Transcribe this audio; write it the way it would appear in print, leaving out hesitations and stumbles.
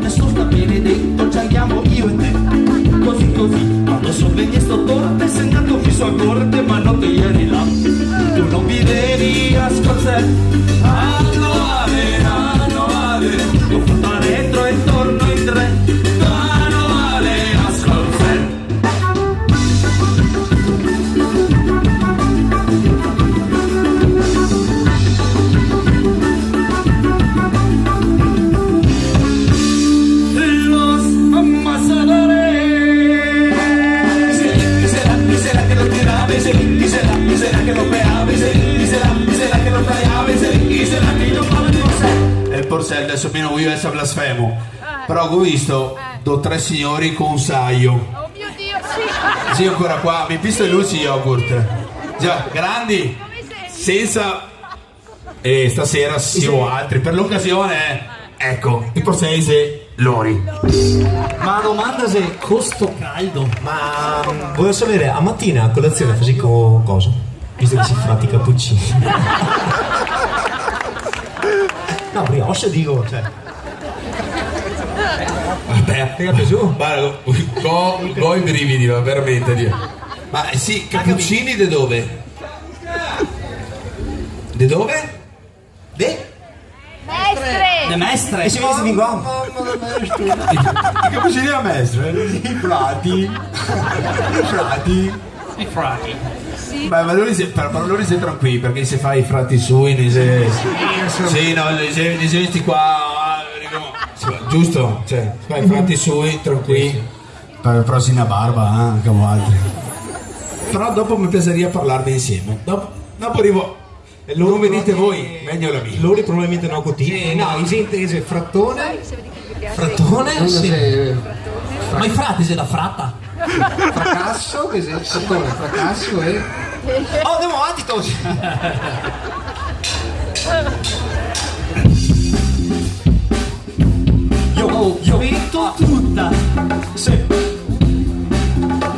adesso sta benedetto, ci andiamo io e te. Così così, quando sorvegli sto torte, sei andato fisso a corte, ma notte ieri là. Tu non vivevi a Scorsese, hanno ave, io fatto retro e torno in tre, hanno ave a Scorsese. Los amassadores, será que lo tiraba, será que lo pegaba, será que lo traía, será que io non lo so. E il Porcel adesso meno io adesso blasfemo, però ho visto tre signori con un saio. Oh mio Dio, sì. Sì, ancora qua, mi pisto e luci yogurt. Già, grandi, senza... E stasera sì o altri, per l'occasione, ecco, il Porsese Lori. Ma la domanda se costo caldo. Ma voglio sapere, a mattina a colazione facevi cosa? Visto che si fatti i cappuccini. No, brioche dico, cioè. Vabbè, Ti è piaciuto? guarda, go i brividi, ma veramente. Ma sì, cappuccini di dove? Di dove? Mestre! Le mestre. E si vede di qua? I cappuccini da maestro, i frati. I frati. Beh, ma loro sei tranquilli, perché se fai i frati sui, sì, no, li senti qua, giusto? Cioè, fai i frati sui, tranquilli. Per la prossima barba, anche altri. Però dopo mi piacerebbe parlarne insieme. Dopo arrivo. E non venite voi, meglio la mia. Loro probabilmente no così. No, in gente frattone. Frattone? Sì. Ma i frati sei la fratta. Fracasso, che sei frattone, fracasso e... Oh, andiamo avanti tutti. Io ho vinto tutta. Sì.